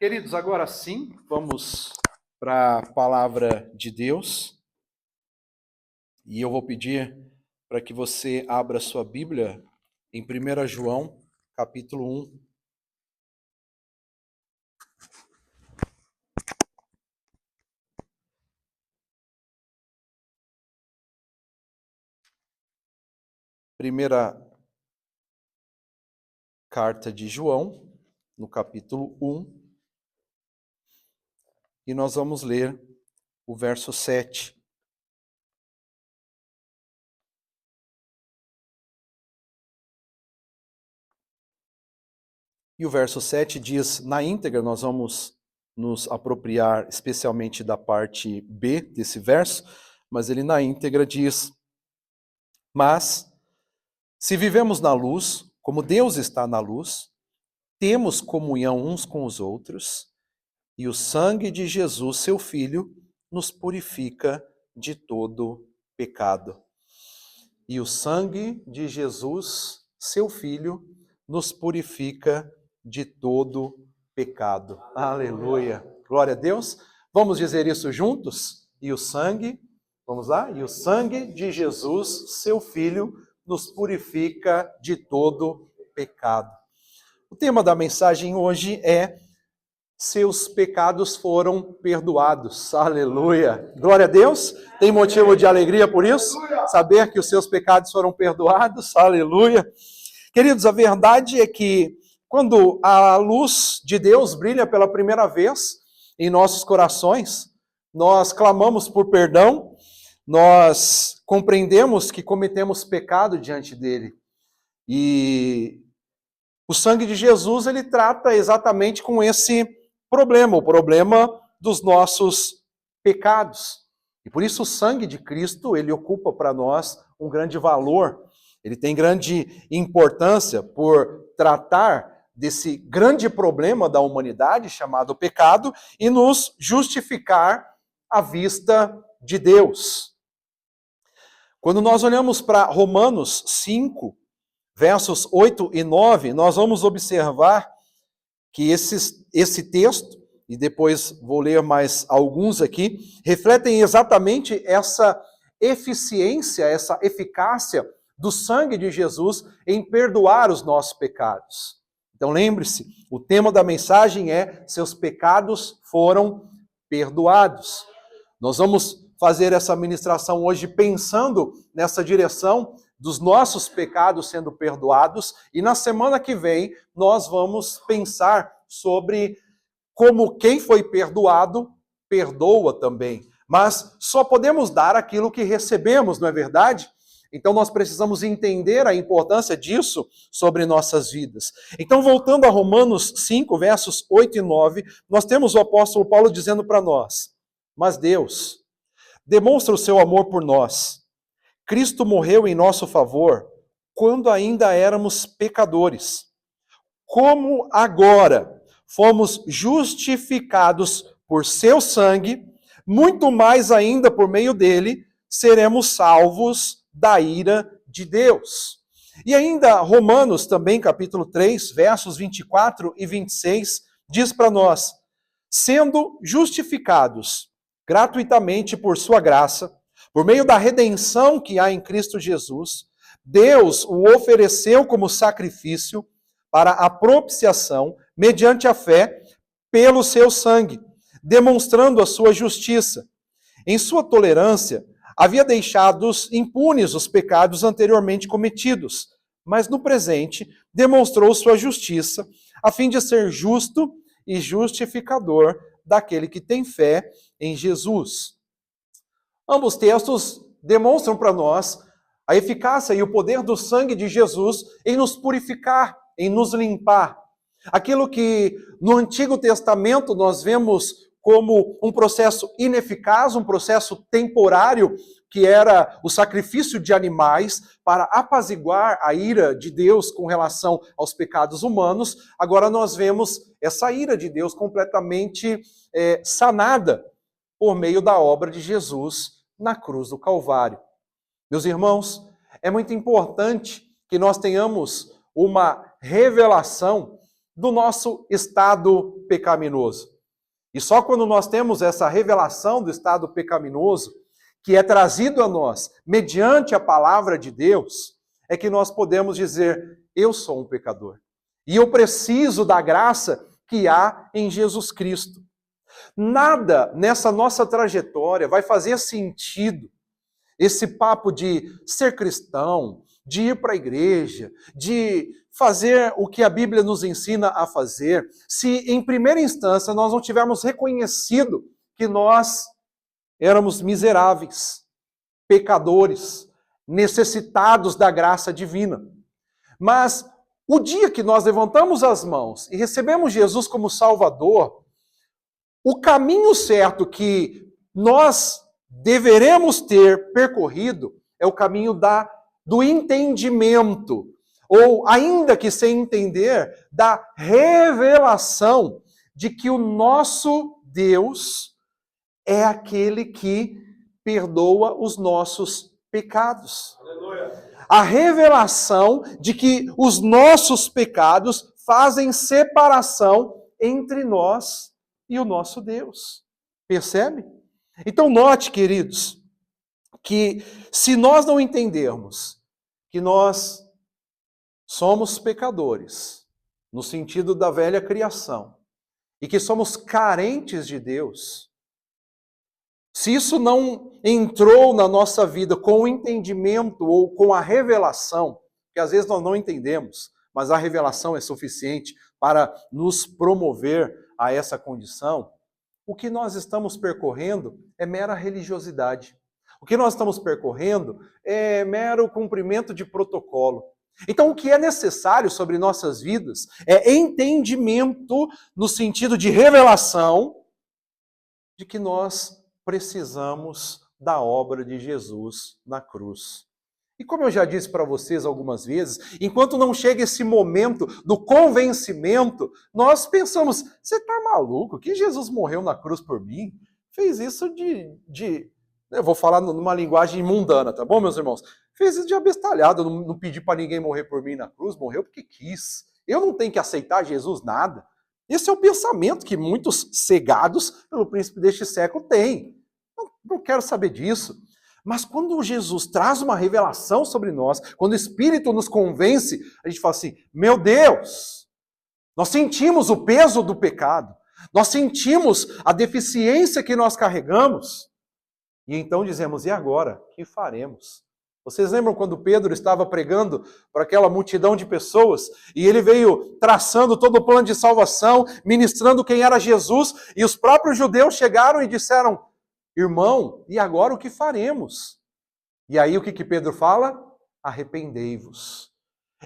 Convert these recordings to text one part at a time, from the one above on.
Queridos, agora sim, vamos para a palavra de Deus. E eu vou pedir para que você abra sua Bíblia em 1 João, capítulo 1. Primeira carta de João, no capítulo 1. E nós vamos ler o verso 7. E o verso 7 diz, na íntegra, nós vamos nos apropriar especialmente da parte B desse verso, mas ele na íntegra diz: Mas, se vivemos na luz, como Deus está na luz, temos comunhão uns com os outros, e o sangue de Jesus, seu Filho, nos purifica de todo pecado. E o sangue de Jesus, seu Filho, nos purifica de todo pecado. Aleluia. Glória a Deus. Vamos dizer isso juntos? E o sangue, vamos lá? E o sangue de Jesus, seu Filho, nos purifica de todo pecado. O tema da mensagem hoje é: seus pecados foram perdoados. Aleluia. Glória a Deus. Tem motivo de alegria por isso? Saber que os seus pecados foram perdoados. Aleluia. Queridos, a verdade é que quando a luz de Deus brilha pela primeira vez em nossos corações, nós clamamos por perdão, nós compreendemos que cometemos pecado diante dele. E o sangue de Jesus, ele trata exatamente com esse problema, o problema dos nossos pecados. E por isso o sangue de Cristo, ele ocupa para nós um grande valor, ele tem grande importância por tratar desse grande problema da humanidade chamado pecado e nos justificar à vista de Deus. Quando nós olhamos para Romanos 5, versos 8 e 9, nós vamos observar que esse texto, e depois vou ler mais alguns aqui, refletem exatamente essa eficiência, essa eficácia do sangue de Jesus em perdoar os nossos pecados. Então lembre-se, o tema da mensagem é: seus pecados foram perdoados. Nós vamos fazer essa ministração hoje pensando nessa direção dos nossos pecados sendo perdoados, e na semana que vem nós vamos pensar sobre como quem foi perdoado perdoa também. Mas só podemos dar aquilo que recebemos, não é verdade? Então nós precisamos entender a importância disso sobre nossas vidas. Então, voltando a Romanos 5, versos 8 e 9, nós temos o apóstolo Paulo dizendo para nós: Mas Deus demonstra o seu amor por nós. Cristo morreu em nosso favor quando ainda éramos pecadores. Como agora fomos justificados por seu sangue, muito mais ainda por meio dele seremos salvos da ira de Deus. E ainda Romanos também, capítulo 3, versos 24 e 26, diz para nós: sendo justificados gratuitamente por sua graça, por meio da redenção que há em Cristo Jesus, Deus o ofereceu como sacrifício para a propiciação, mediante a fé, pelo seu sangue, demonstrando a sua justiça. Em sua tolerância, havia deixado impunes os pecados anteriormente cometidos, mas no presente demonstrou sua justiça, a fim de ser justo e justificador daquele que tem fé em Jesus. Ambos textos demonstram para nós a eficácia e o poder do sangue de Jesus em nos purificar, em nos limpar. Aquilo que no Antigo Testamento nós vemos como um processo ineficaz, um processo temporário, que era o sacrifício de animais para apaziguar a ira de Deus com relação aos pecados humanos, agora nós vemos essa ira de Deus completamente sanada por meio da obra de Jesus na cruz do Calvário. Meus irmãos, é muito importante que nós tenhamos uma revelação do nosso estado pecaminoso. E só quando nós temos essa revelação do estado pecaminoso, que é trazido a nós mediante a palavra de Deus, é que nós podemos dizer: eu sou um pecador. E eu preciso da graça que há em Jesus Cristo. Nada nessa nossa trajetória vai fazer sentido esse papo de ser cristão, de ir para a igreja, de fazer o que a Bíblia nos ensina a fazer, se em primeira instância nós não tivermos reconhecido que nós éramos miseráveis, pecadores, necessitados da graça divina. Mas o dia que nós levantamos as mãos e recebemos Jesus como Salvador, o caminho certo que nós deveremos ter percorrido é o caminho do entendimento, ou ainda que sem entender, da revelação de que o nosso Deus é aquele que perdoa os nossos pecados. Aleluia. A revelação de que os nossos pecados fazem separação entre nós e o nosso Deus. Percebe? Então note, queridos, que se nós não entendermos que nós somos pecadores, no sentido da velha criação, e que somos carentes de Deus, se isso não entrou na nossa vida com o entendimento ou com a revelação, que às vezes nós não entendemos, mas a revelação é suficiente para nos promover a essa condição, o que nós estamos percorrendo é mera religiosidade. O que nós estamos percorrendo é mero cumprimento de protocolo. Então, o que é necessário sobre nossas vidas é entendimento no sentido de revelação de que nós precisamos da obra de Jesus na cruz. E como eu já disse para vocês algumas vezes, enquanto não chega esse momento do convencimento, nós pensamos: você está maluco? Que Jesus morreu na cruz por mim? Fez isso eu vou falar numa linguagem mundana, tá bom, meus irmãos? Fez isso de abestalhado, eu não pedi para ninguém morrer por mim na cruz, morreu porque quis. Eu não tenho que aceitar Jesus nada. Esse é o pensamento que muitos cegados pelo príncipe deste século têm. Não quero saber disso. Mas quando Jesus traz uma revelação sobre nós, quando o Espírito nos convence, a gente fala assim: meu Deus, nós sentimos o peso do pecado, nós sentimos a deficiência que nós carregamos, e então dizemos: e agora? O que faremos? Vocês lembram quando Pedro estava pregando para aquela multidão de pessoas, e ele veio traçando todo o plano de salvação, ministrando quem era Jesus, e os próprios judeus chegaram e disseram: irmão, e agora o que faremos? E aí o que Pedro fala? Arrependei-vos.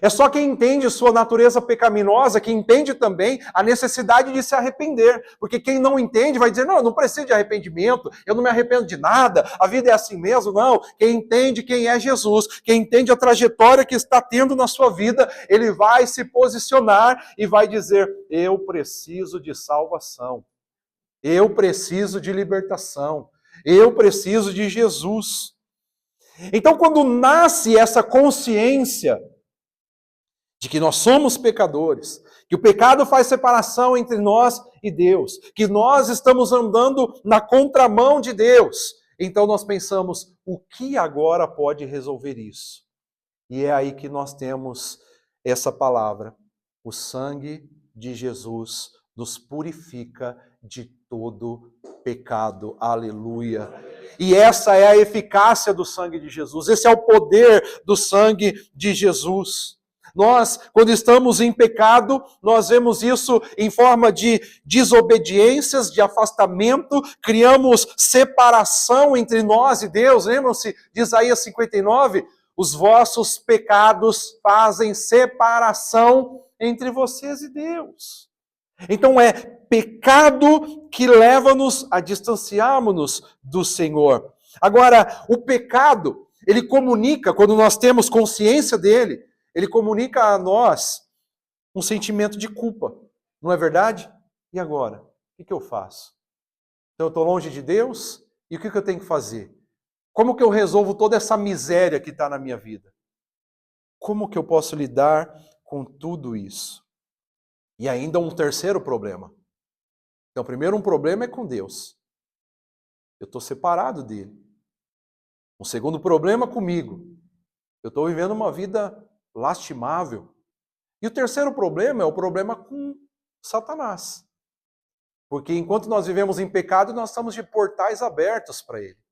É só quem entende sua natureza pecaminosa que entende também a necessidade de se arrepender. Porque quem não entende vai dizer: não, eu não preciso de arrependimento, eu não me arrependo de nada, a vida é assim mesmo. Não, quem entende quem é Jesus, quem entende a trajetória que está tendo na sua vida, ele vai se posicionar e vai dizer: eu preciso de salvação, eu preciso de libertação, eu preciso de Jesus. Então, quando nasce essa consciência de que nós somos pecadores, que o pecado faz separação entre nós e Deus, que nós estamos andando na contramão de Deus, então nós pensamos: o que agora pode resolver isso? E é aí que nós temos essa palavra: o sangue de Jesus nos purifica de todo pecado. Aleluia! E essa é a eficácia do sangue de Jesus, esse é o poder do sangue de Jesus. Nós, quando estamos em pecado, nós vemos isso em forma de desobediências, de afastamento, criamos separação entre nós e Deus. Lembram-se de Isaías 59? Os vossos pecados fazem separação entre vocês e Deus. Então é pecado que leva-nos a distanciarmos-nos do Senhor. Agora, o pecado, ele comunica, quando nós temos consciência dele, ele comunica a nós um sentimento de culpa, não é verdade? E agora? O que eu faço? Então eu estou longe de Deus, e o que eu tenho que fazer? Como que eu resolvo toda essa miséria que está na minha vida? Como que eu posso lidar com tudo isso? E ainda um terceiro problema. Então, primeiro um problema é com Deus. Eu estou separado dele. Um segundo problema comigo. Eu estou vivendo uma vida lastimável. E o terceiro problema é o problema com Satanás. Porque enquanto nós vivemos em pecado, nós estamos de portais abertos para ele.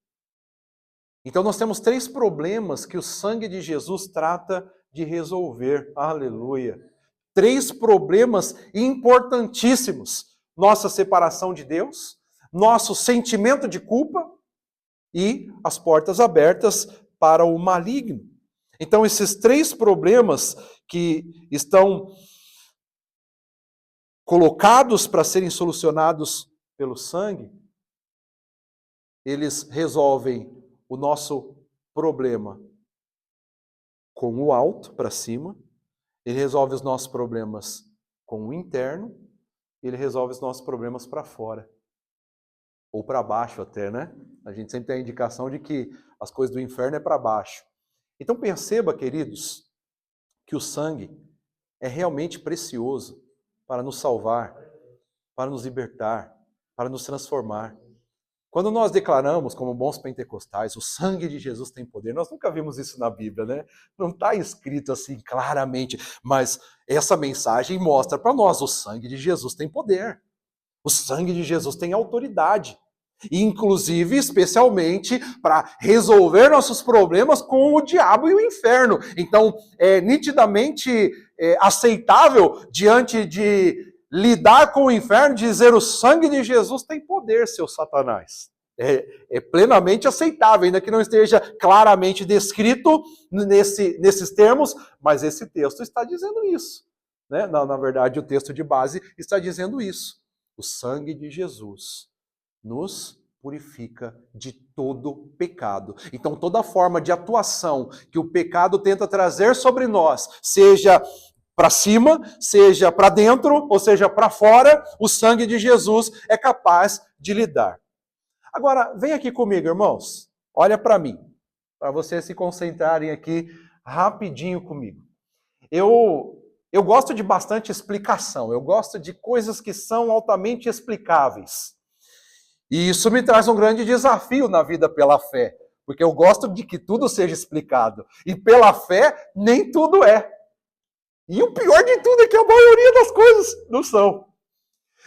Então nós temos 3 problemas que o sangue de Jesus trata de resolver. Aleluia. 3 problemas importantíssimos. Nossa separação de Deus, nosso sentimento de culpa e as portas abertas para o maligno. Então esses 3 problemas que estão colocados para serem solucionados pelo sangue, eles resolvem o nosso problema com o alto para cima, ele resolve os nossos problemas com o interno, ele resolve os nossos problemas para fora. Ou para baixo até, né? A gente sempre tem a indicação de que as coisas do inferno é para baixo. Então perceba, queridos, que o sangue é realmente precioso para nos salvar, para nos libertar, para nos transformar. Quando nós declaramos, como bons pentecostais, o sangue de Jesus tem poder, nós nunca vimos isso na Bíblia, né? Não está escrito assim claramente, mas essa mensagem mostra para nós, o sangue de Jesus tem poder. O sangue de Jesus tem autoridade. Inclusive, especialmente, para resolver nossos problemas com o diabo e o inferno. Então, é nitidamente aceitável, diante de lidar com o inferno, dizer o sangue de Jesus tem poder, seu Satanás. É plenamente aceitável, ainda que não esteja claramente descrito nesses termos, mas esse texto está dizendo isso. Né? Na verdade, o texto de base está dizendo isso. O sangue de Jesus nos purifica de todo pecado. Então, toda forma de atuação que o pecado tenta trazer sobre nós, seja para cima, seja para dentro, ou seja para fora, o sangue de Jesus é capaz de lidar. Agora, vem aqui comigo, irmãos. Olha para mim, para vocês se concentrarem aqui rapidinho comigo. Eu gosto de bastante explicação, eu gosto de coisas que são altamente explicáveis. E isso me traz um grande desafio na vida pela fé, porque eu gosto de que tudo seja explicado. E pela fé, nem tudo é. E o pior de tudo é que a maioria das coisas não são.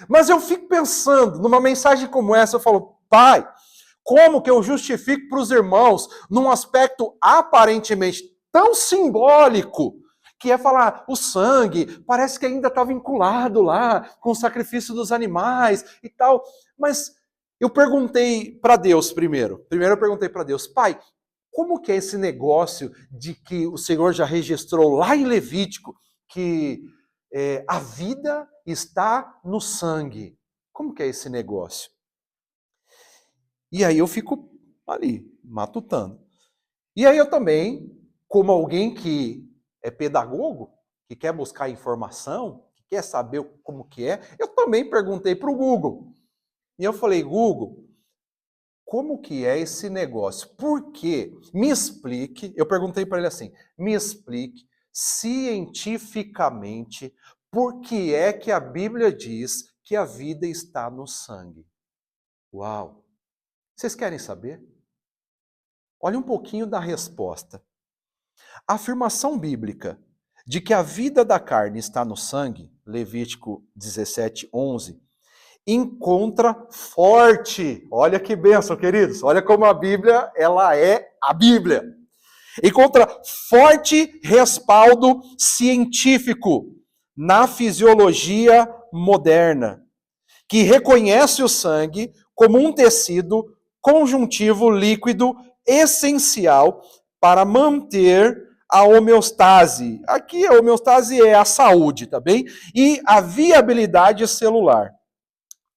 Mas eu fico pensando, numa mensagem como essa, eu falo, Pai, como que eu justifico para os irmãos, num aspecto aparentemente tão simbólico, que é falar, o sangue parece que ainda está vinculado lá com o sacrifício dos animais e tal. Mas eu perguntei para Deus primeiro. Primeiro eu perguntei para Deus, Pai, como que é esse negócio de que o Senhor já registrou lá em Levítico que a vida está no sangue? Como que é esse negócio? E aí eu fico ali, matutando. E aí eu também, como alguém que é pedagogo, que quer buscar informação, que quer saber como que é, eu também perguntei para o Google. E eu falei, Google, como que é esse negócio? Por quê? Me explique, eu perguntei para ele assim, me explique cientificamente por que é que a Bíblia diz que a vida está no sangue. Uau! Vocês querem saber? Olha um pouquinho da resposta. A afirmação bíblica de que a vida da carne está no sangue, Levítico 17:11, encontra forte, olha que bênção, queridos, olha como a Bíblia, ela é a Bíblia. Encontra forte respaldo científico na fisiologia moderna, que reconhece o sangue como um tecido conjuntivo líquido essencial para manter a homeostase. Aqui a homeostase é a saúde, tá bem? E a viabilidade celular.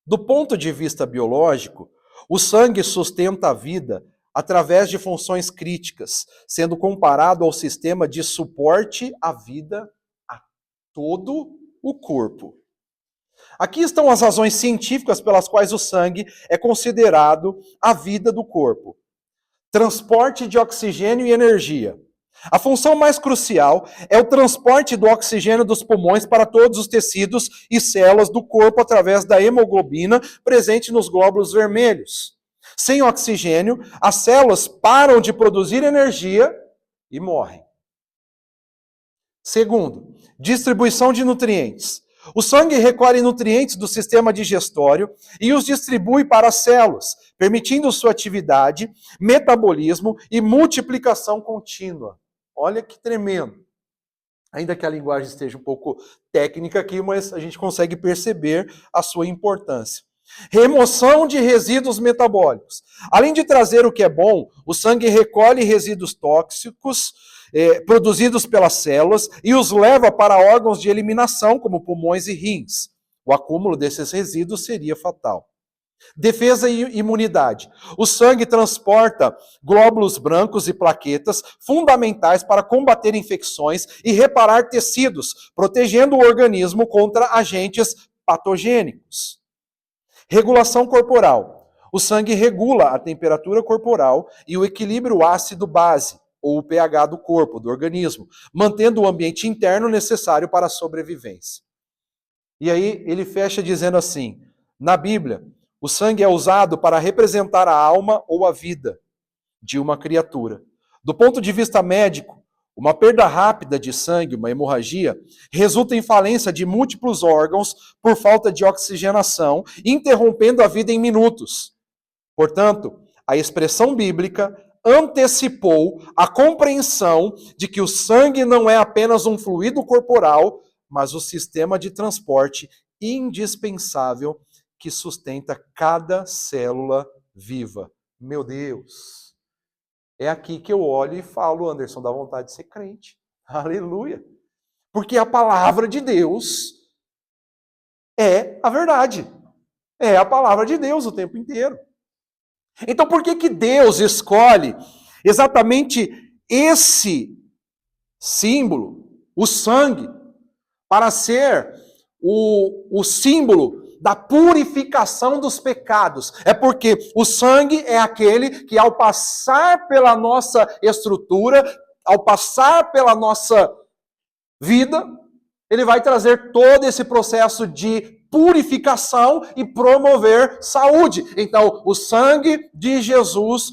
Do ponto de vista biológico, o sangue sustenta a vida através de funções críticas, sendo comparado ao sistema de suporte à vida a todo o corpo. Aqui estão as razões científicas pelas quais o sangue é considerado a vida do corpo. Transporte de oxigênio e energia. A função mais crucial é o transporte do oxigênio dos pulmões para todos os tecidos e células do corpo através da hemoglobina presente nos glóbulos vermelhos. Sem oxigênio, as células param de produzir energia e morrem. Segundo, distribuição de nutrientes. O sangue recolhe nutrientes do sistema digestório e os distribui para as células, permitindo sua atividade, metabolismo e multiplicação contínua. Olha que tremendo. Ainda que a linguagem esteja um pouco técnica aqui, mas a gente consegue perceber a sua importância. Remoção de resíduos metabólicos. Além de trazer o que é bom, o sangue recolhe resíduos tóxicos produzidos pelas células e os leva para órgãos de eliminação, como pulmões e rins. O acúmulo desses resíduos seria fatal. Defesa e imunidade. O sangue transporta glóbulos brancos e plaquetas fundamentais para combater infecções e reparar tecidos, protegendo o organismo contra agentes patogênicos. Regulação corporal. O sangue regula a temperatura corporal e o equilíbrio ácido-base, ou o pH do corpo, do organismo, mantendo o ambiente interno necessário para a sobrevivência. E aí ele fecha dizendo assim, na Bíblia, o sangue é usado para representar a alma ou a vida de uma criatura. Do ponto de vista médico, uma perda rápida de sangue, uma hemorragia, resulta em falência de múltiplos órgãos por falta de oxigenação, interrompendo a vida em minutos. Portanto, a expressão bíblica antecipou a compreensão de que o sangue não é apenas um fluido corporal, mas o sistema de transporte indispensável que sustenta cada célula viva. Meu Deus! É aqui que eu olho e falo, Anderson, dá vontade de ser crente. Aleluia! Porque a palavra de Deus é a verdade. É a palavra de Deus o tempo inteiro. Então por que Deus escolhe exatamente esse símbolo, o sangue, para ser o símbolo da purificação dos pecados? É porque o sangue é aquele que, ao passar pela nossa estrutura, ao passar pela nossa vida, ele vai trazer todo esse processo de purificação e promover saúde. Então, o sangue de Jesus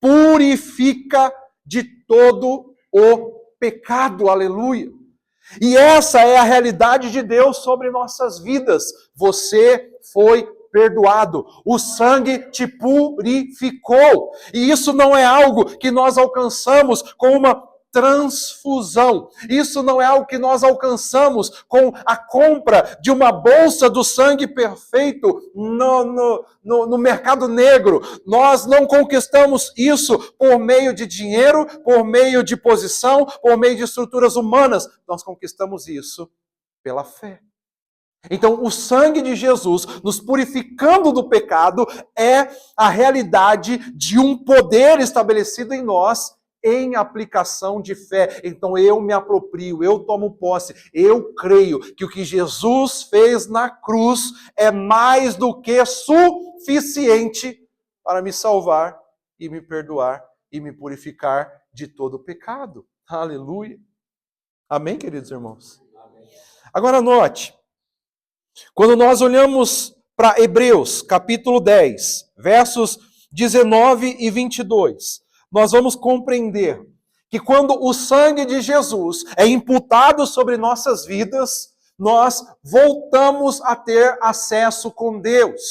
purifica de todo o pecado. Aleluia! E essa é a realidade de Deus sobre nossas vidas. Você foi perdoado. O sangue te purificou. E isso não é algo que nós alcançamos com uma transfusão. Isso não é algo que nós alcançamos com a compra de uma bolsa do sangue perfeito no mercado negro. Nós não conquistamos isso por meio de dinheiro, por meio de posição, por meio de estruturas humanas. Nós conquistamos isso pela fé. Então, o sangue de Jesus, nos purificando do pecado, é a realidade de um poder estabelecido em nós em aplicação de fé. Então eu me aproprio, eu tomo posse, eu creio que o que Jesus fez na cruz é mais do que suficiente para me salvar e me perdoar e me purificar de todo o pecado. Aleluia. Amém, queridos irmãos? Amém. Agora note, quando nós olhamos para Hebreus, capítulo 10, versos 19 e 22, nós vamos compreender que quando o sangue de Jesus é imputado sobre nossas vidas, nós voltamos a ter acesso com Deus.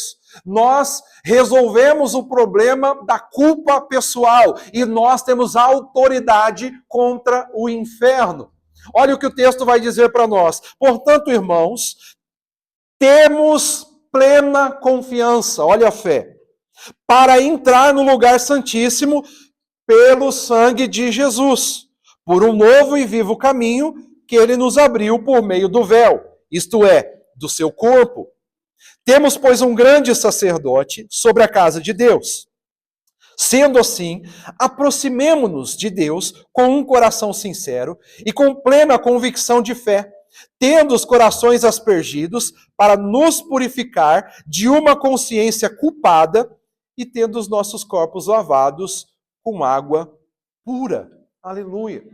Nós resolvemos o problema da culpa pessoal e nós temos autoridade contra o inferno. Olha o que o texto vai dizer para nós. Portanto, irmãos, temos plena confiança, olha a fé, para entrar no lugar santíssimo pelo sangue de Jesus, por um novo e vivo caminho que ele nos abriu por meio do véu, isto é, do seu corpo. Temos, pois, um grande sacerdote sobre a casa de Deus. Sendo assim, aproximemo-nos de Deus com um coração sincero e com plena convicção de fé, tendo os corações aspergidos para nos purificar de uma consciência culpada e tendo os nossos corpos lavados com água pura. Aleluia.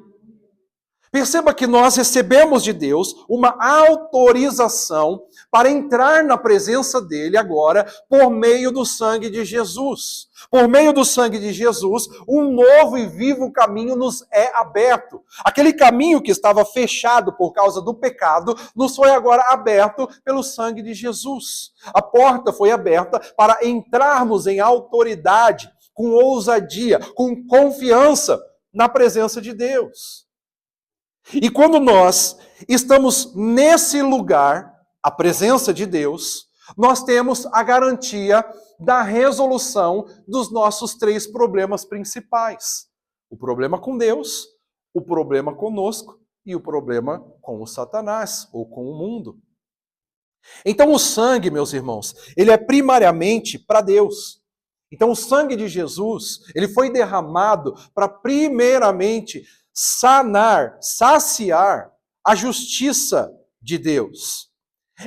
Perceba que nós recebemos de Deus uma autorização para entrar na presença dele agora por meio do sangue de Jesus. Por meio do sangue de Jesus, um novo e vivo caminho nos é aberto. Aquele caminho que estava fechado por causa do pecado, nos foi agora aberto pelo sangue de Jesus. A porta foi aberta para entrarmos em autoridade, com ousadia, com confiança na presença de Deus. E quando nós estamos nesse lugar, a presença de Deus, nós temos a garantia da resolução dos nossos 3 problemas principais: o problema com Deus, o problema conosco e o problema com o Satanás ou com o mundo. Então o sangue, meus irmãos, ele é primariamente para Deus. Então o sangue de Jesus, ele foi derramado para primeiramente sanar, saciar a justiça de Deus.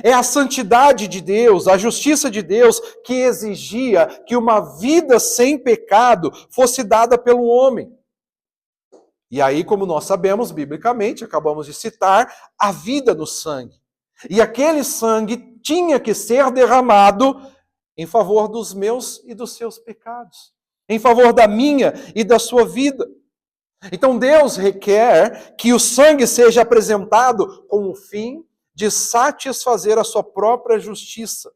É a santidade de Deus, a justiça de Deus que exigia que uma vida sem pecado fosse dada pelo homem. E aí, como nós sabemos biblicamente, acabamos de citar, a vida no sangue. E aquele sangue tinha que ser derramado em favor dos meus e dos seus pecados, em favor da minha e da sua vida. Então Deus requer que o sangue seja apresentado com o fim de satisfazer a sua própria justiça.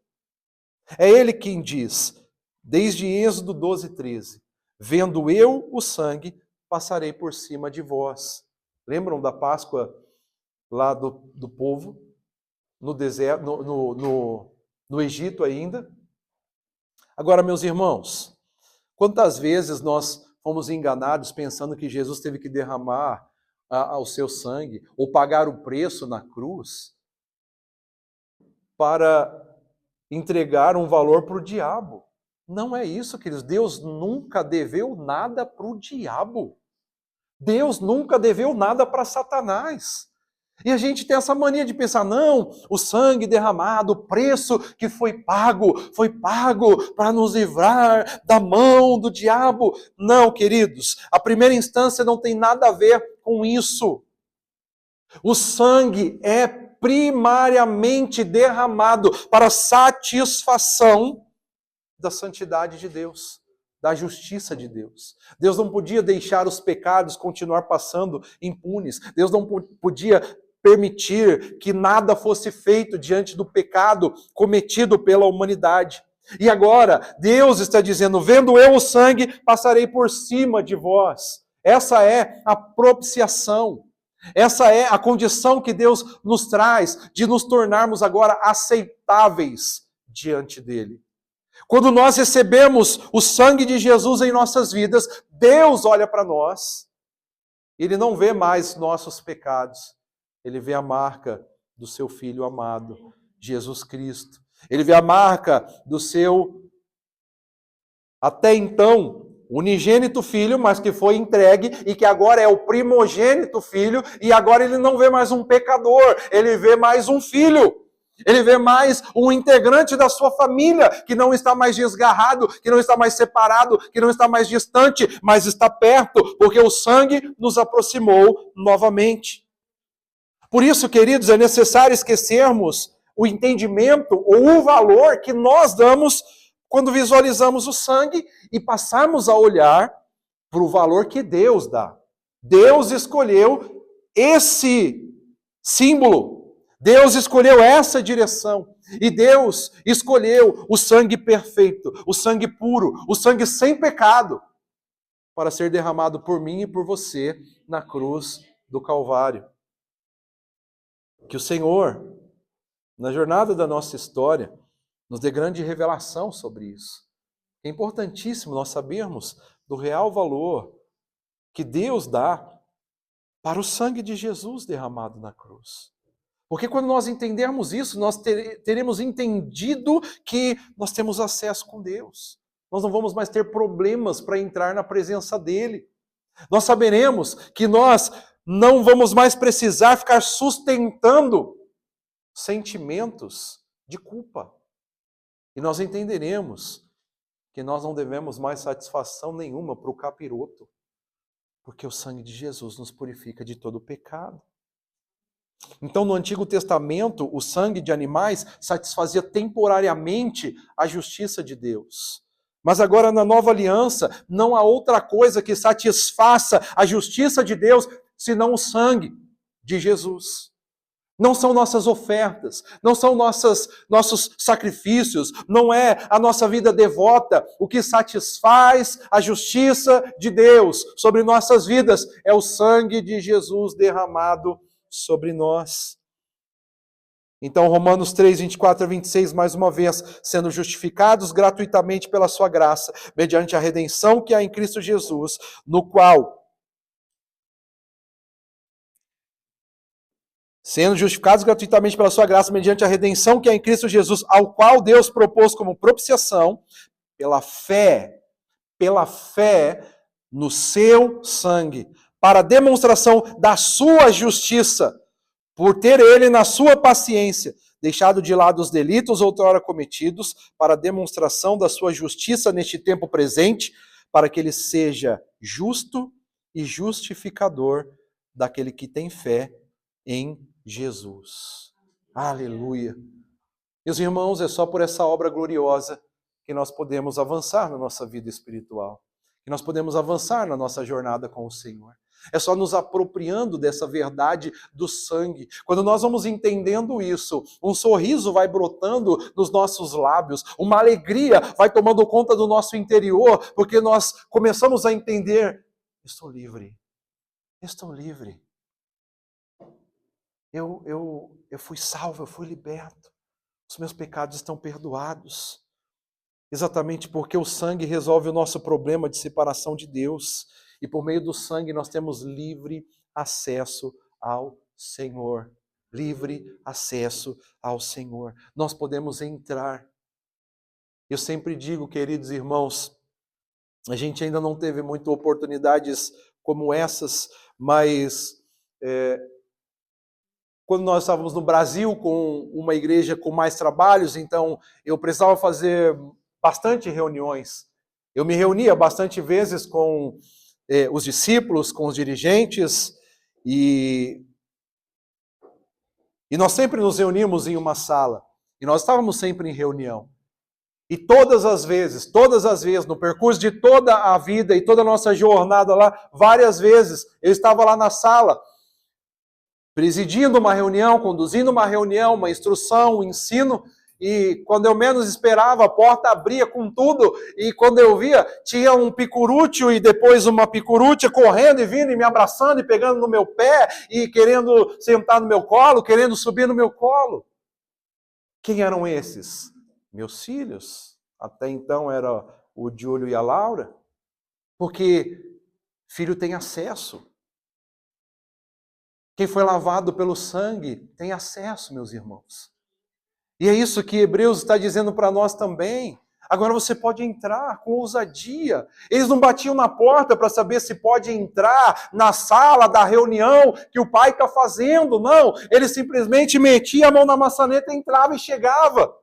É Ele quem diz, desde Êxodo 12:13, vendo eu o sangue, passarei por cima de vós. Lembram da Páscoa lá do povo, no deserto, no Egito ainda? Agora, meus irmãos, quantas vezes nós fomos enganados pensando que Jesus teve que derramar o seu sangue ou pagar o preço na cruz para entregar um valor para o diabo? Não é isso, queridos. Deus nunca deveu nada para o diabo. Deus nunca deveu nada para Satanás. E a gente tem essa mania de pensar, não, o sangue derramado, o preço que foi pago para nos livrar da mão do diabo. Não, queridos, a primeira instância não tem nada a ver com isso. O sangue é primariamente derramado para satisfação da santidade de Deus, da justiça de Deus. Deus não podia deixar os pecados continuar passando impunes. Deus não podia permitir que nada fosse feito diante do pecado cometido pela humanidade. E agora, Deus está dizendo, vendo eu o sangue, passarei por cima de vós. Essa é a propiciação. Essa é a condição que Deus nos traz de nos tornarmos agora aceitáveis diante dele. Quando nós recebemos o sangue de Jesus em nossas vidas, Deus olha para nós, Ele não vê mais nossos pecados, Ele vê a marca do seu Filho amado, Jesus Cristo. Ele vê a marca do seu, até então, unigênito filho, mas que foi entregue e que agora é o primogênito filho, e agora ele não vê mais um pecador, ele vê mais um filho. Ele vê mais um integrante da sua família, que não está mais desgarrado, que não está mais separado, que não está mais distante, mas está perto, porque o sangue nos aproximou novamente. Por isso, queridos, é necessário esquecermos o entendimento ou o valor que nós damos quando visualizamos o sangue e passarmos a olhar para o valor que Deus dá. Deus escolheu esse símbolo. Deus escolheu essa direção. E Deus escolheu o sangue perfeito, o sangue puro, o sangue sem pecado, para ser derramado por mim e por você na cruz do Calvário. Que o Senhor, na jornada da nossa história, nos dê grande revelação sobre isso. É importantíssimo nós sabermos do real valor que Deus dá para o sangue de Jesus derramado na cruz. Porque quando nós entendermos isso, nós teremos entendido que nós temos acesso com Deus. Nós não vamos mais ter problemas para entrar na presença dEle. Nós saberemos que nós não vamos mais precisar ficar sustentando sentimentos de culpa. E nós entenderemos que nós não devemos mais satisfação nenhuma para o capiroto. Porque o sangue de Jesus nos purifica de todo o pecado. Então, no Antigo Testamento, o sangue de animais satisfazia temporariamente a justiça de Deus. Mas agora, na Nova Aliança, não há outra coisa que satisfaça a justiça de Deus senão o sangue de Jesus. Não são nossas ofertas, não são nossos sacrifícios, não é a nossa vida devota. O que satisfaz a justiça de Deus sobre nossas vidas é o sangue de Jesus derramado sobre nós. Então, Romanos 3, 24 a 26, mais uma vez, sendo justificados gratuitamente pela sua graça, mediante a redenção que há em Cristo Jesus, no qual, sendo justificados gratuitamente pela sua graça, mediante a redenção que há em Cristo Jesus, ao qual Deus propôs como propiciação, pela fé no seu sangue, para a demonstração da sua justiça, por ter ele, na sua paciência, deixado de lado os delitos outrora cometidos, para a demonstração da sua justiça neste tempo presente, para que ele seja justo e justificador daquele que tem fé em Jesus. Aleluia. Meus irmãos, é só por essa obra gloriosa que nós podemos avançar na nossa vida espiritual, que nós podemos avançar na nossa jornada com o Senhor. É só nos apropriando dessa verdade do sangue. Quando nós vamos entendendo isso, um sorriso vai brotando nos nossos lábios, uma alegria vai tomando conta do nosso interior, porque nós começamos a entender: estou livre, estou livre. Eu fui salvo, eu fui liberto. Os meus pecados estão perdoados. Exatamente porque o sangue resolve o nosso problema de separação de Deus. E por meio do sangue nós temos livre acesso ao Senhor. Livre acesso ao Senhor. Nós podemos entrar. Eu sempre digo, queridos irmãos, a gente ainda não teve muitas oportunidades como essas, mas quando nós estávamos no Brasil com uma igreja com mais trabalhos, então eu precisava fazer bastante reuniões. Eu me reunia bastante vezes com os discípulos, com os dirigentes, e nós sempre nos reuníamos em uma sala, e nós estávamos sempre em reunião. E todas as vezes, no percurso de toda a vida e toda a nossa jornada lá, várias vezes, eu estava lá na sala, presidindo uma reunião, conduzindo uma reunião, uma instrução, um ensino, e quando eu menos esperava, a porta abria com tudo, e quando eu via, tinha um picurútil e depois uma picurútia correndo e vindo e me abraçando e pegando no meu pé e querendo sentar no meu colo, querendo subir no meu colo. Quem eram esses? Meus filhos. Até então era o Júlio e a Laura. Porque filho tem acesso. Quem foi lavado pelo sangue tem acesso, meus irmãos. E é isso que Hebreus está dizendo para nós também. Agora você pode entrar com ousadia. Eles não batiam na porta para saber se pode entrar na sala da reunião que o pai está fazendo. Não, ele simplesmente metia a mão na maçaneta, entrava e chegava.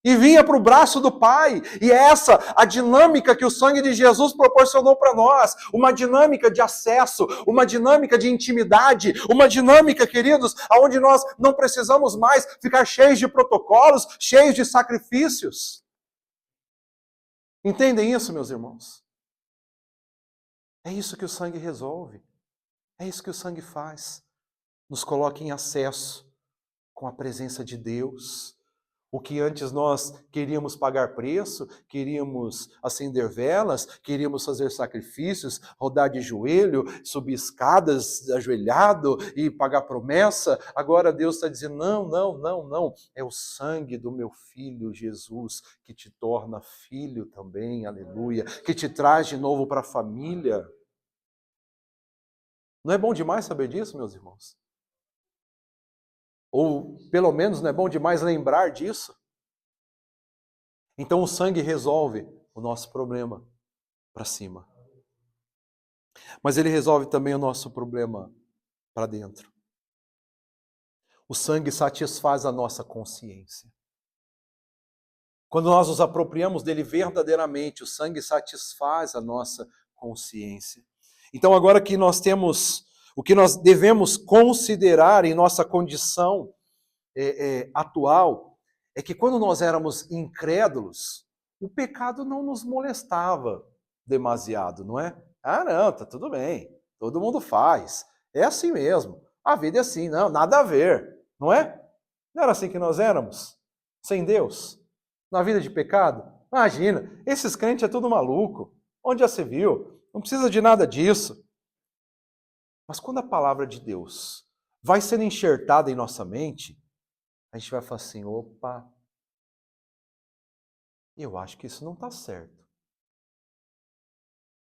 E vinha para o braço do Pai. E é essa a dinâmica que o sangue de Jesus proporcionou para nós. Uma dinâmica de acesso, uma dinâmica de intimidade, uma dinâmica, queridos, onde nós não precisamos mais ficar cheios de protocolos, cheios de sacrifícios. Entendem isso, meus irmãos? É isso que o sangue resolve. É isso que o sangue faz. Nos coloca em acesso com a presença de Deus. O que antes nós queríamos pagar preço, queríamos acender velas, queríamos fazer sacrifícios, rodar de joelho, subir escadas ajoelhado e pagar promessa, agora Deus está dizendo, não, é o sangue do meu filho Jesus que te torna filho também, aleluia, que te traz de novo para a família. Não é bom demais saber disso, meus irmãos? Ou, pelo menos, não é bom demais lembrar disso? Então, o sangue resolve o nosso problema para cima. Mas ele resolve também o nosso problema para dentro. O sangue satisfaz a nossa consciência. Quando nós nos apropriamos dele verdadeiramente, o sangue satisfaz a nossa consciência. Então, agora que nós temos o que nós devemos considerar em nossa condição atual, é que quando nós éramos incrédulos, o pecado não nos molestava demasiado, não é? Ah, não, tá tudo bem, todo mundo faz, é assim mesmo, a vida é assim, não, nada a ver, não é? Não era assim que nós éramos, sem Deus, na vida de pecado? Imagina, esses crentes é tudo maluco, onde já se viu? Não precisa de nada disso. Mas quando a palavra de Deus vai sendo enxertada em nossa mente, a gente vai falar assim, opa, eu acho que isso não está certo.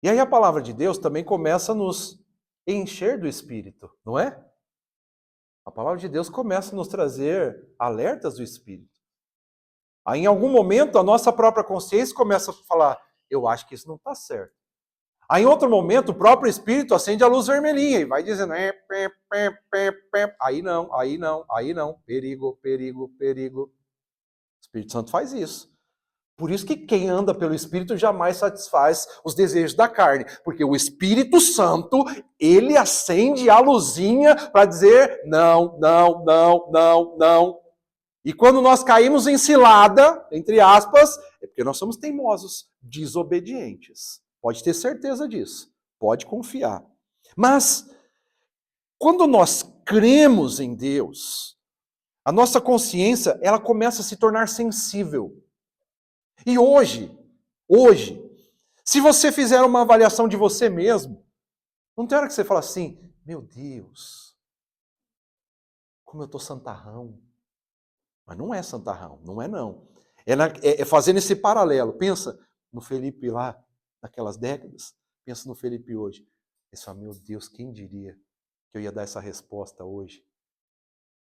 E aí a palavra de Deus também começa a nos encher do Espírito, não é? A palavra de Deus começa a nos trazer alertas do Espírito. Aí em algum momento a nossa própria consciência começa a falar, eu acho que isso não está certo. Aí em outro momento o próprio Espírito acende a luz vermelhinha e vai dizendo, aí não, perigo, perigo, perigo. O Espírito Santo faz isso. Por isso que quem anda pelo Espírito jamais satisfaz os desejos da carne. Porque o Espírito Santo, ele acende a luzinha para dizer não, não, não, não, não. E quando nós caímos em cilada, entre aspas, é porque nós somos teimosos, desobedientes. Pode ter certeza disso. Pode confiar. Mas, quando nós cremos em Deus, a nossa consciência, ela começa a se tornar sensível. E hoje, se você fizer uma avaliação de você mesmo, não tem hora que você fala assim, meu Deus, como eu estou santarrão. Mas não é santarrão, não é não. É fazendo esse paralelo. Pensa no Felipe lá, naquelas décadas, pensa no Felipe hoje. Você fala, meu Deus, quem diria que eu ia dar essa resposta hoje?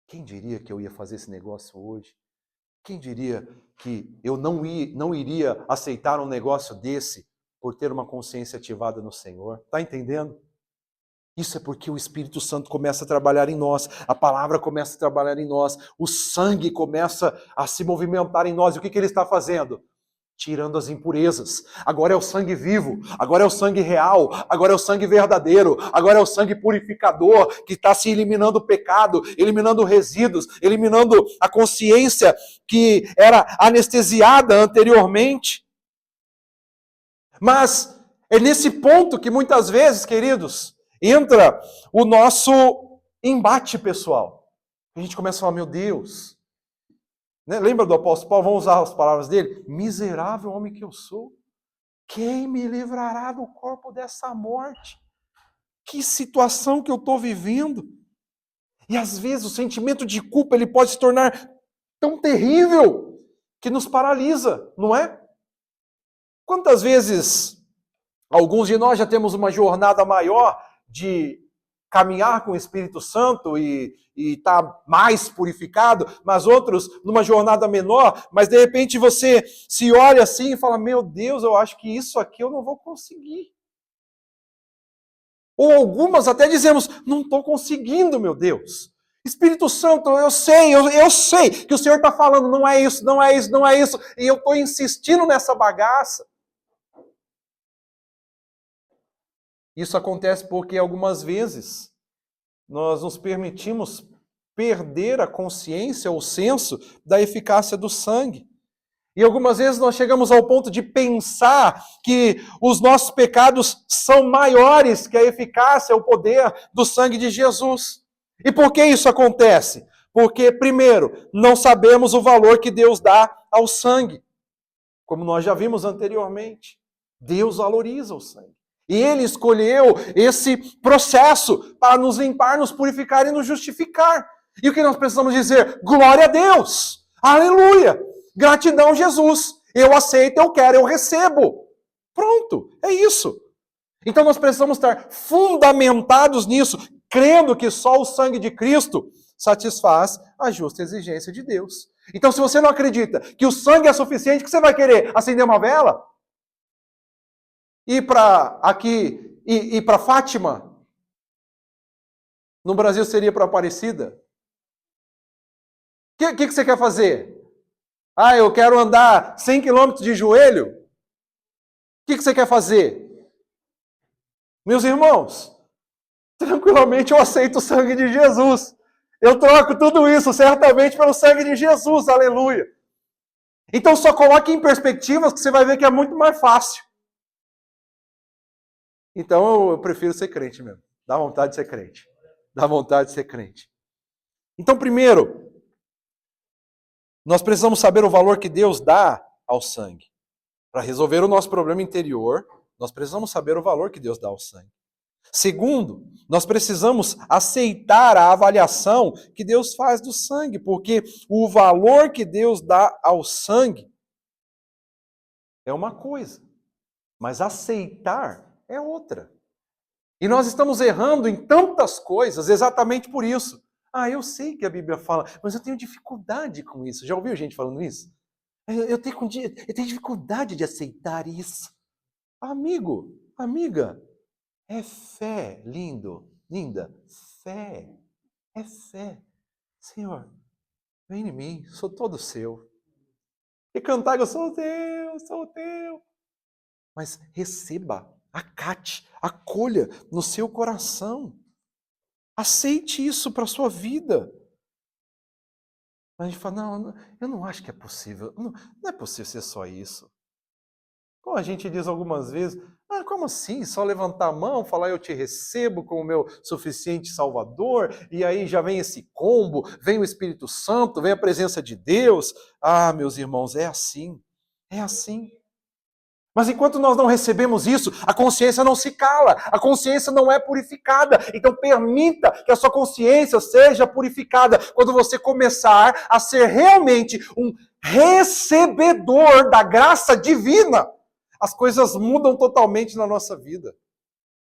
Quem diria que eu ia fazer esse negócio hoje? Quem diria que eu não iria aceitar um negócio desse por ter uma consciência ativada no Senhor? Está entendendo? Isso é porque o Espírito Santo começa a trabalhar em nós, a palavra começa a trabalhar em nós, o sangue começa a se movimentar em nós. E o que ele está fazendo? Tirando as impurezas. Agora é o sangue vivo, agora é o sangue real, agora é o sangue verdadeiro, agora é o sangue purificador que está se eliminando o pecado, eliminando resíduos, eliminando a consciência que era anestesiada anteriormente. Mas é nesse ponto que muitas vezes, queridos, entra o nosso embate pessoal. A gente começa a falar, meu Deus, né? Lembra do apóstolo Paulo? Vamos usar as palavras dele? Miserável homem que eu sou. Quem me livrará do corpo dessa morte? Que situação que eu estou vivendo. E às vezes o sentimento de culpa ele pode se tornar tão terrível que nos paralisa, não é? Quantas vezes alguns de nós já temos uma jornada maior de caminhar com o Espírito Santo e estar mais purificado, mas outros numa jornada menor, mas de repente você se olha assim e fala, meu Deus, eu acho que isso aqui eu não vou conseguir. Ou algumas até dizemos, não estou conseguindo, meu Deus. Espírito Santo, eu sei que o Senhor está falando, não é isso, não é isso, não é isso, e eu estou insistindo nessa bagaça. Isso acontece porque algumas vezes nós nos permitimos perder a consciência, o senso da eficácia do sangue. E algumas vezes nós chegamos ao ponto de pensar que os nossos pecados são maiores que a eficácia, o poder do sangue de Jesus. E por que isso acontece? Porque, primeiro, não sabemos o valor que Deus dá ao sangue. Como nós já vimos anteriormente, Deus valoriza o sangue. E Ele escolheu esse processo para nos limpar, nos purificar e nos justificar. E o que nós precisamos dizer? Glória a Deus! Aleluia! Gratidão, Jesus! Eu aceito, eu quero, eu recebo. Pronto, é isso. Então nós precisamos estar fundamentados nisso, crendo que só o sangue de Cristo satisfaz a justa exigência de Deus. Então se você não acredita que o sangue é suficiente, o que você vai querer? Acender uma vela? Ir para Fátima? No Brasil seria para Aparecida? O que você quer fazer? Ah, eu quero andar 100 quilômetros de joelho? O que você quer fazer? Meus irmãos, tranquilamente eu aceito o sangue de Jesus. Eu troco tudo isso certamente pelo sangue de Jesus, aleluia. Então só coloque em perspectiva que você vai ver que é muito mais fácil. Então eu prefiro ser crente mesmo. Dá vontade de ser crente. Dá vontade de ser crente. Então, primeiro, nós precisamos saber o valor que Deus dá ao sangue. Para resolver o nosso problema interior, nós precisamos saber o valor que Deus dá ao sangue. Segundo, nós precisamos aceitar a avaliação que Deus faz do sangue, porque o valor que Deus dá ao sangue é uma coisa, mas aceitar é outra. E nós estamos errando em tantas coisas exatamente por isso. Eu sei que a Bíblia fala, mas eu tenho dificuldade com isso. Já ouviu gente falando isso? Eu tenho dificuldade de aceitar isso. Amigo, amiga, é fé, lindo, linda, fé, é fé. Senhor, vem em mim, sou todo seu. E cantar, eu sou teu, sou teu. Mas receba, acate, acolha no seu coração. Aceite isso para a sua vida. A gente fala, não, eu não acho que é possível. Não é possível ser só isso. Como a gente diz algumas vezes, como assim? Só levantar a mão, falar eu te recebo como meu suficiente Salvador, e aí já vem esse combo, vem o Espírito Santo, vem a presença de Deus. Meus irmãos, é assim. É assim. Mas enquanto nós não recebemos isso, a consciência não se cala, a consciência não é purificada. Então permita que a sua consciência seja purificada quando você começar a ser realmente um recebedor da graça divina. As coisas mudam totalmente na nossa vida.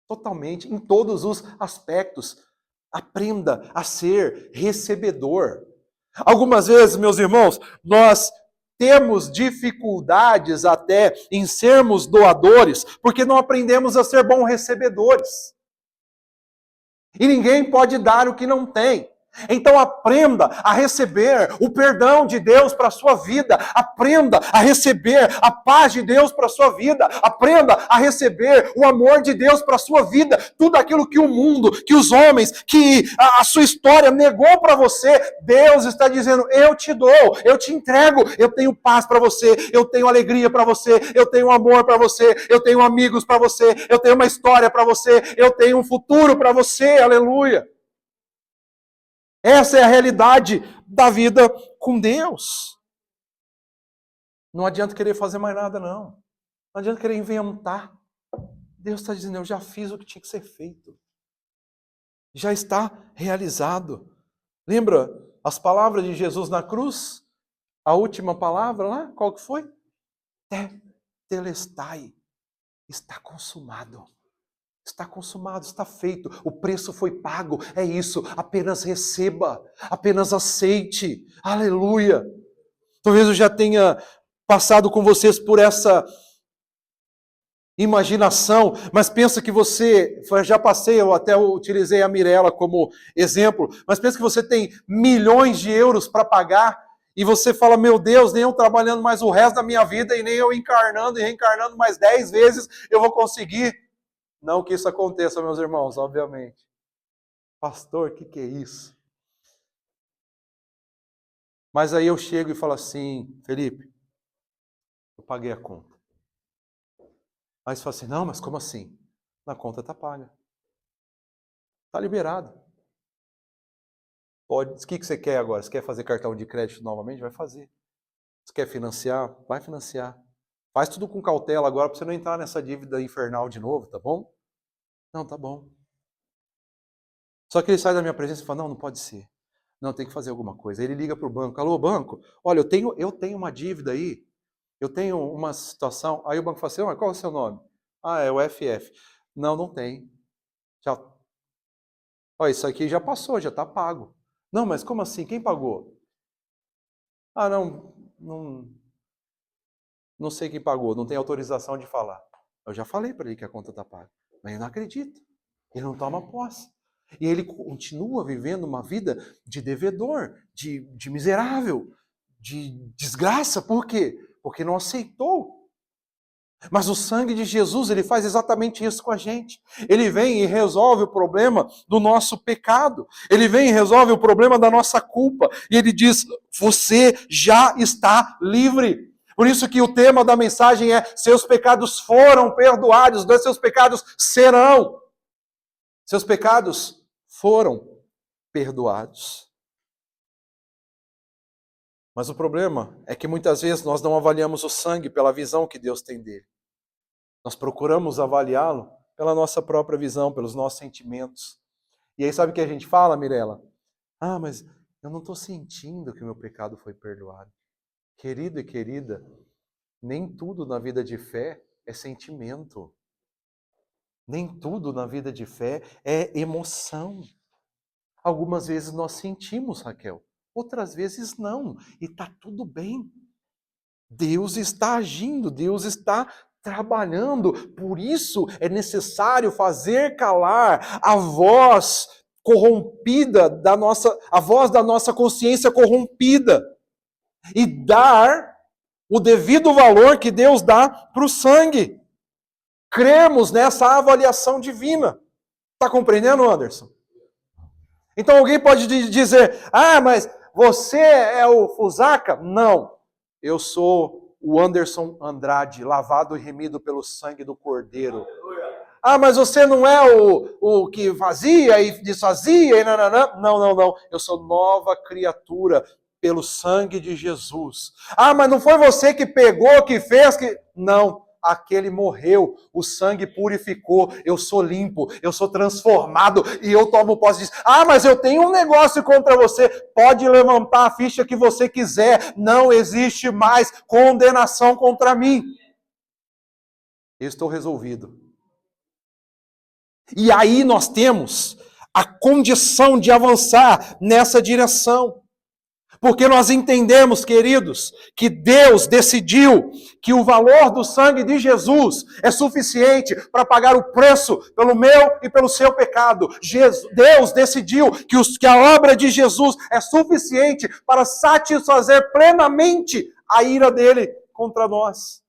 Totalmente, em todos os aspectos. Aprenda a ser recebedor. Algumas vezes, meus irmãos, nós temos dificuldades até em sermos doadores, porque não aprendemos a ser bons recebedores. E ninguém pode dar o que não tem. Então aprenda a receber o perdão de Deus para a sua vida. Aprenda a receber a paz de Deus para a sua vida. Aprenda a receber o amor de Deus para a sua vida. Tudo aquilo que o mundo, que os homens, que a sua história negou para você, Deus está dizendo, eu te dou, eu te entrego. Eu tenho paz para você, eu tenho alegria para você, eu tenho amor para você, eu tenho amigos para você, eu tenho uma história para você, eu tenho um futuro para você. Aleluia. Essa é a realidade da vida com Deus. Não adianta querer fazer mais nada, não. Não adianta querer inventar. Deus está dizendo, eu já fiz o que tinha que ser feito. Já está realizado. Lembra as palavras de Jesus na cruz? A última palavra lá, qual que foi? Tetelestai. Está consumado. Está consumado, está feito, o preço foi pago, é isso, apenas receba, apenas aceite, aleluia. Talvez eu já tenha passado com vocês por essa imaginação, mas pensa que você, já passei, eu até utilizei a Mirella como exemplo, mas pensa que você tem milhões de euros para pagar, e você fala, meu Deus, nem eu trabalhando mais o resto da minha vida, e nem eu encarnando e reencarnando mais 10 vezes, eu vou conseguir. Não que isso aconteça, meus irmãos, obviamente. Pastor, o que é isso? Mas aí eu chego e falo assim, Felipe, eu paguei a conta. Aí você fala assim, não, mas como assim? A conta está paga. Está liberado. Pode. O que você quer agora? Você quer fazer cartão de crédito novamente? Vai fazer. Você quer financiar? Vai financiar. Faz tudo com cautela agora para você não entrar nessa dívida infernal de novo, tá bom? Não, tá bom. Só que ele sai da minha presença e fala, não pode ser. Não, tem que fazer alguma coisa. Ele liga para o banco, alô, banco, olha, eu tenho uma dívida aí, eu tenho uma situação. Aí o banco fala assim, qual é o seu nome? É o FF. Não tem. Já. Olha, isso aqui já passou, já está pago. Não, mas como assim? Quem pagou? Não sei quem pagou, não tem autorização de falar. Eu já falei para ele que a conta está paga, mas ele não acredita. Ele não toma posse. E ele continua vivendo uma vida de devedor, de miserável, de desgraça. Por quê? Porque não aceitou. Mas o sangue de Jesus, ele faz exatamente isso com a gente. Ele vem e resolve o problema do nosso pecado. Ele vem e resolve o problema da nossa culpa. E ele diz, você já está livre. Por isso que o tema da mensagem é, seus pecados foram perdoados, não é seus pecados serão. Seus pecados foram perdoados. Mas o problema é que muitas vezes nós não avaliamos o sangue pela visão que Deus tem dele. Nós procuramos avaliá-lo pela nossa própria visão, pelos nossos sentimentos. E aí sabe o que a gente fala, Mirela? Ah, mas eu não estou sentindo que o meu pecado foi perdoado. Querido e querida, nem tudo na vida de fé é sentimento. Nem tudo na vida de fé é emoção. Algumas vezes nós sentimos, Raquel. Outras vezes não. E está tudo bem. Deus está agindo, Deus está trabalhando. Por isso é necessário fazer calar a voz corrompida a voz da nossa consciência corrompida e dar o devido valor que Deus dá para o sangue. Cremos nessa avaliação divina. Está compreendendo, Anderson? Então alguém pode dizer, ah, mas você é o Fusaka? Não, eu sou o Anderson Andrade, lavado e remido pelo sangue do Cordeiro. Ah, mas você não é o que fazia e desfazia e nananã? Não, eu sou nova criatura pelo sangue de Jesus. Ah, mas não foi você que pegou, que fez, que... Não, aquele morreu, o sangue purificou, eu sou limpo, eu sou transformado e eu tomo posse disso. Ah, mas eu tenho um negócio contra você. Pode levantar a ficha que você quiser, não existe mais condenação contra mim. Eu estou resolvido. E aí nós temos a condição de avançar nessa direção. Porque nós entendemos, queridos, que Deus decidiu que o valor do sangue de Jesus é suficiente para pagar o preço pelo meu e pelo seu pecado. Deus decidiu que a obra de Jesus é suficiente para satisfazer plenamente a ira dele contra nós.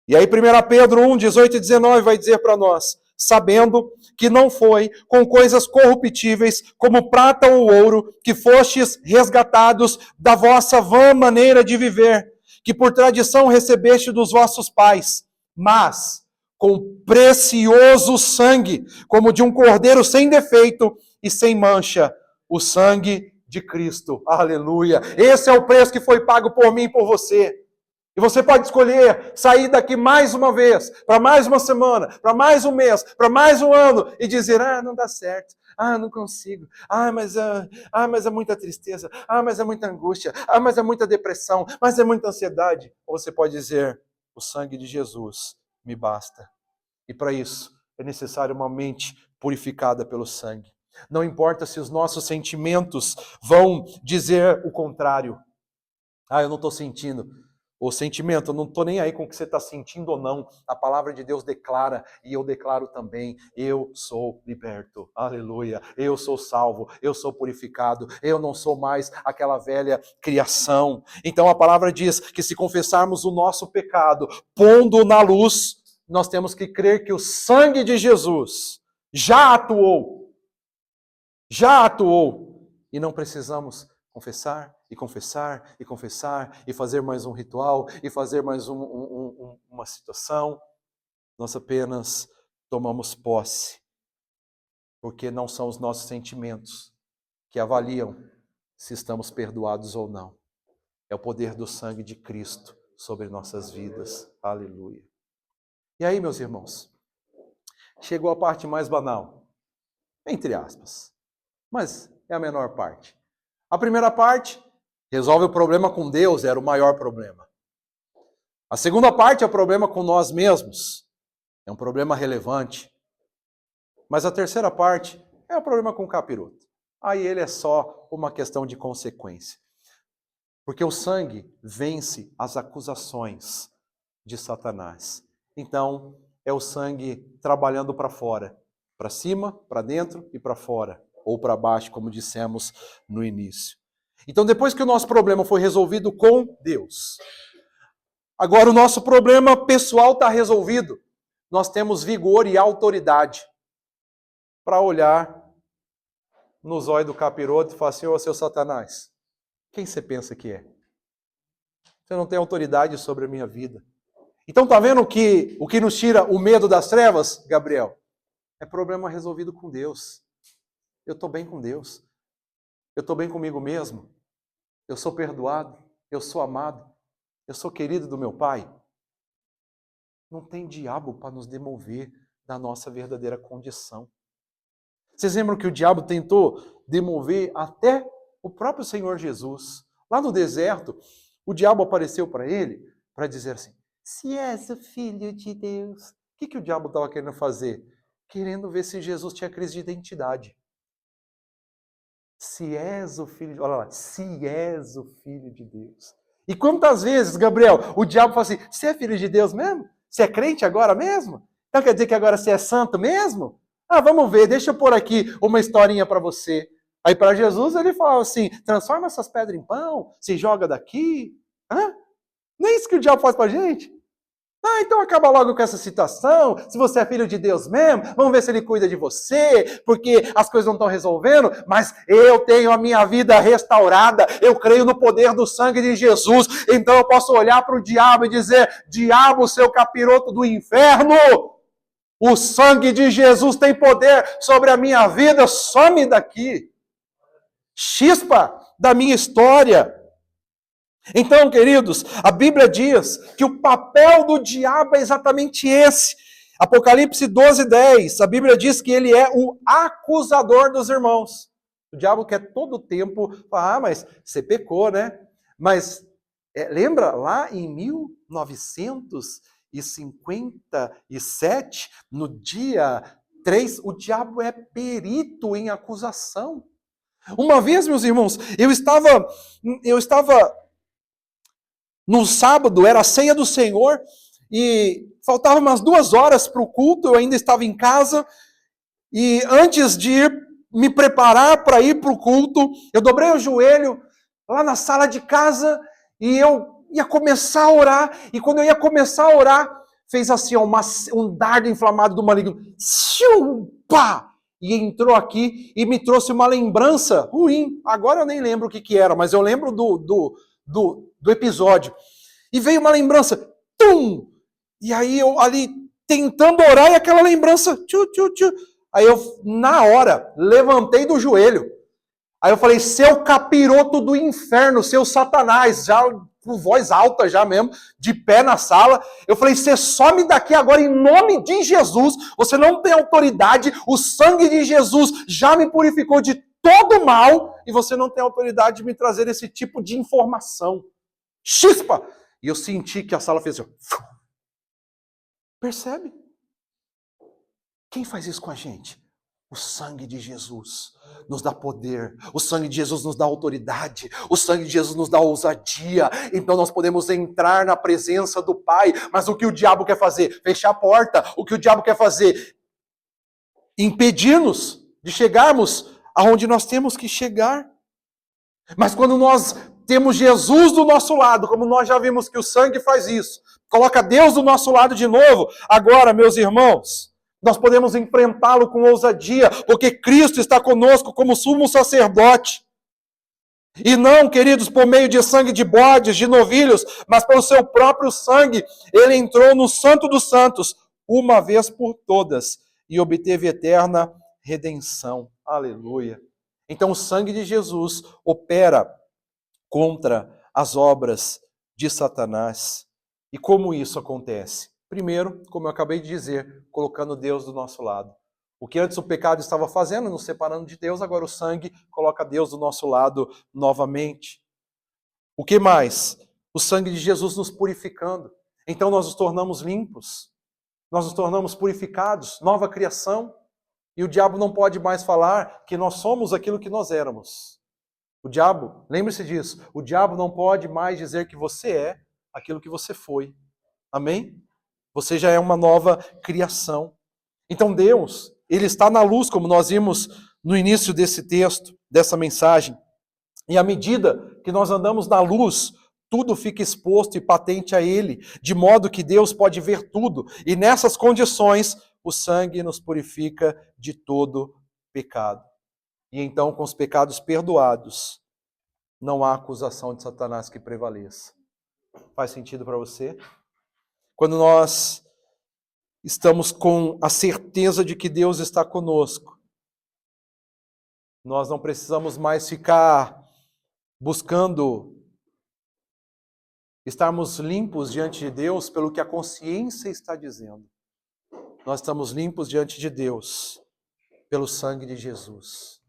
E aí 1 Pedro 1, 18 e 19 vai dizer para nós, sabendo que não foi com coisas corruptíveis, como prata ou ouro, que fostes resgatados da vossa vã maneira de viver, que por tradição recebeste dos vossos pais, mas com precioso sangue, como de um cordeiro sem defeito e sem mancha, o sangue de Cristo. Aleluia! Esse é o preço que foi pago por mim e por você. E você pode escolher sair daqui mais uma vez, para mais uma semana, para mais um mês, para mais um ano, e dizer, não dá certo, não consigo, mas é muita tristeza, mas é muita angústia, mas é muita depressão, mas é muita ansiedade. Ou você pode dizer, o sangue de Jesus me basta. E para isso, é necessário uma mente purificada pelo sangue. Não importa se os nossos sentimentos vão dizer o contrário. Eu não estou sentindo. O sentimento, eu não estou nem aí com o que você está sentindo ou não. A palavra de Deus declara, e eu declaro também, eu sou liberto. Aleluia. Eu sou salvo, eu sou purificado, eu não sou mais aquela velha criação. Então a palavra diz que se confessarmos o nosso pecado, pondo na luz, nós temos que crer que o sangue de Jesus já atuou, e não precisamos confessar e confessar e confessar e fazer mais um ritual e fazer mais uma situação. Nós apenas tomamos posse, porque não são os nossos sentimentos que avaliam se estamos perdoados ou não. É o poder do sangue de Cristo sobre nossas vidas. Aleluia. E aí, meus irmãos, chegou a parte mais banal, entre aspas, mas é a menor parte. A primeira parte resolve o problema com Deus, era o maior problema. A segunda parte é o problema com nós mesmos. É um problema relevante. Mas a terceira parte é o problema com o capiroto. Aí ele é só uma questão de consequência. Porque o sangue vence as acusações de Satanás. Então, é o sangue trabalhando para fora. Para cima, para dentro e para fora. Ou para baixo, como dissemos no início. Então, depois que o nosso problema foi resolvido com Deus, Agora o nosso problema pessoal está resolvido. Nós temos vigor e autoridade para olhar nos olhos do capiroto e falar assim, ô seu Satanás, quem você pensa que é? Você não tem autoridade sobre a minha vida. Então tá vendo o que nos tira o medo das trevas, Gabriel? É problema resolvido com Deus. Eu estou bem com Deus. Eu estou bem comigo mesmo. Eu sou perdoado. Eu sou amado. Eu sou querido do meu Pai. Não tem diabo para nos demover da nossa verdadeira condição. Vocês lembram que o diabo tentou demover até o próprio Senhor Jesus? Lá no deserto, o diabo apareceu para ele para dizer assim, se és o Filho de Deus. O que o diabo estava querendo fazer? Querendo ver se Jesus tinha crise de identidade. Se és o Filho de Deus. Olha lá, se és o Filho de Deus. E quantas vezes, Gabriel, o diabo fala assim, você é filho de Deus mesmo? Você é crente agora mesmo? Então quer dizer que agora você é santo mesmo? Ah, vamos ver, deixa eu pôr aqui uma historinha para você. Aí para Jesus ele fala assim, transforma essas pedras em pão, se joga daqui. Hã? Não é isso que o diabo faz para a gente? Ah, então acaba logo com essa situação. Se você é filho de Deus mesmo, vamos ver se ele cuida de você, porque as coisas não estão resolvendo, mas eu tenho a minha vida restaurada, eu creio no poder do sangue de Jesus, então eu posso olhar para o diabo e dizer, diabo, seu capiroto do inferno, o sangue de Jesus tem poder sobre a minha vida, some daqui. Chispa da minha história. Então, queridos, a Bíblia diz que o papel do diabo é exatamente esse. Apocalipse 12:10, a Bíblia diz que ele é o acusador dos irmãos. O diabo quer todo o tempo falar, mas você pecou, né? Mas lembra lá em 1957, no dia 3, o diabo é perito em acusação. Uma vez, meus irmãos, eu estava no sábado, era a ceia do Senhor, e faltavam umas 2 horas para o culto, eu ainda estava em casa, e antes de me preparar para ir para o culto, eu dobrei o joelho lá na sala de casa, e eu ia começar a orar, e quando eu ia começar a orar, fez assim, um dardo inflamado do maligno, pá! E entrou aqui e me trouxe uma lembrança ruim. Agora eu nem lembro o que era, mas eu lembro do episódio. E veio uma lembrança, tum! E aí eu ali tentando orar e aquela lembrança, Aí eu, na hora, levantei do joelho. Aí eu falei, seu capiroto do inferno, seu Satanás, já com voz alta já mesmo, de pé na sala. Eu falei, você some daqui agora em nome de Jesus, você não tem autoridade, o sangue de Jesus já me purificou de todo mal, e você não tem autoridade de me trazer esse tipo de informação. Chispa! E eu senti que a sala fez assim. Percebe? Quem faz isso com a gente? O sangue de Jesus nos dá poder, o sangue de Jesus nos dá autoridade, o sangue de Jesus nos dá ousadia, então nós podemos entrar na presença do Pai, mas o que o diabo quer fazer? Fechar a porta. O que o diabo quer fazer? Impedir-nos de chegarmos aonde nós temos que chegar. Mas quando nós temos Jesus do nosso lado, como nós já vimos que o sangue faz isso, coloca Deus do nosso lado de novo, agora, meus irmãos, nós podemos enfrentá-lo com ousadia, porque Cristo está conosco como sumo sacerdote. E não, queridos, por meio de sangue de bodes, de novilhos, mas pelo seu próprio sangue, ele entrou no Santo dos Santos, uma vez por todas, e obteve eterna redenção. Aleluia. Então o sangue de Jesus opera contra as obras de Satanás. E como isso acontece? Primeiro, como eu acabei de dizer, colocando Deus do nosso lado. O que antes o pecado estava fazendo, nos separando de Deus, agora o sangue coloca Deus do nosso lado novamente. O que mais? O sangue de Jesus nos purificando. Então nós nos tornamos limpos, nós nos tornamos purificados, nova criação. E o diabo não pode mais falar que nós somos aquilo que nós éramos. O diabo, lembre-se disso, o diabo não pode mais dizer que você é aquilo que você foi. Amém? Você já é uma nova criação. Então Deus, Ele está na luz, como nós vimos no início desse texto, dessa mensagem. E à medida que nós andamos na luz, tudo fica exposto e patente a Ele, de modo que Deus pode ver tudo. E nessas condições, o sangue nos purifica de todo pecado. E então, com os pecados perdoados, não há acusação de Satanás que prevaleça. Faz sentido para você? Quando nós estamos com a certeza de que Deus está conosco, nós não precisamos mais ficar buscando estarmos limpos diante de Deus pelo que a consciência está dizendo. Nós estamos limpos diante de Deus pelo sangue de Jesus.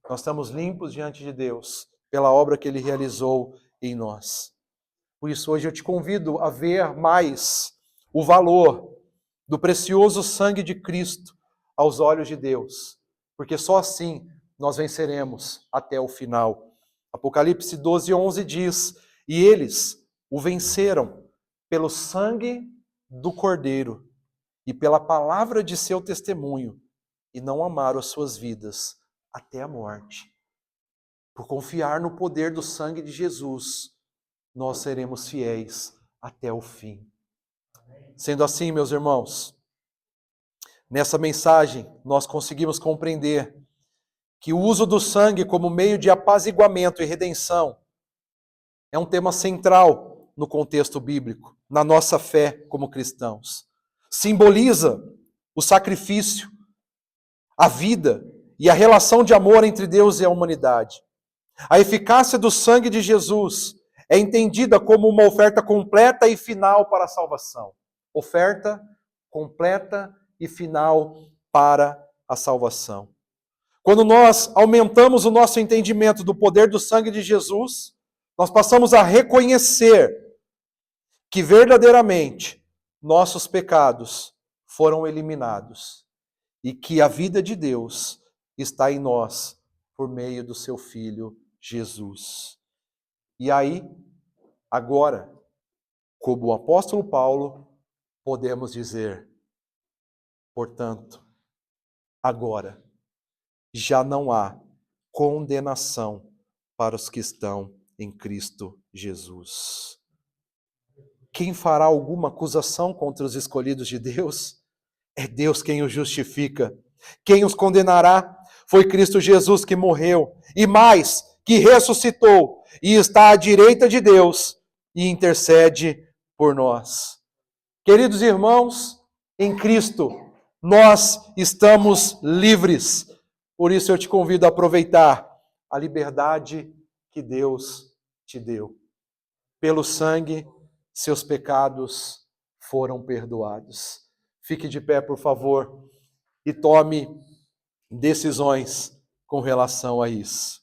Nós estamos limpos diante de Deus pela obra que Ele realizou em nós. Por isso, hoje eu te convido a ver mais o valor do precioso sangue de Cristo aos olhos de Deus, porque só assim nós venceremos até o final. Apocalipse 12:11 diz: e eles o venceram pelo sangue do Cordeiro e pela palavra de seu testemunho, e não amaram as suas vidas até a morte. Por confiar no poder do sangue de Jesus, nós seremos fiéis até o fim. Sendo assim, meus irmãos, nessa mensagem nós conseguimos compreender que o uso do sangue como meio de apaziguamento e redenção é um tema central no contexto bíblico, na nossa fé como cristãos. Simboliza o sacrifício, a vida e a relação de amor entre Deus e a humanidade. A eficácia do sangue de Jesus é entendida como uma oferta completa e final para a salvação. Oferta completa e final para a salvação. Quando nós aumentamos o nosso entendimento do poder do sangue de Jesus, nós passamos a reconhecer que verdadeiramente nossos pecados foram eliminados e que a vida de Deus está em nós por meio do seu Filho Jesus. E aí, agora, como o apóstolo Paulo, podemos dizer, portanto, agora já não há condenação para os que estão em Cristo Jesus. Quem fará alguma acusação contra os escolhidos de Deus? É Deus quem os justifica. Quem os condenará? Foi Cristo Jesus que morreu, e mais, que ressuscitou, e está à direita de Deus, e intercede por nós. Queridos irmãos, em Cristo, nós estamos livres. Por isso eu te convido a aproveitar a liberdade que Deus te deu. Pelo sangue, seus pecados foram perdoados. Fique de pé, por favor, e tome decisões com relação a isso.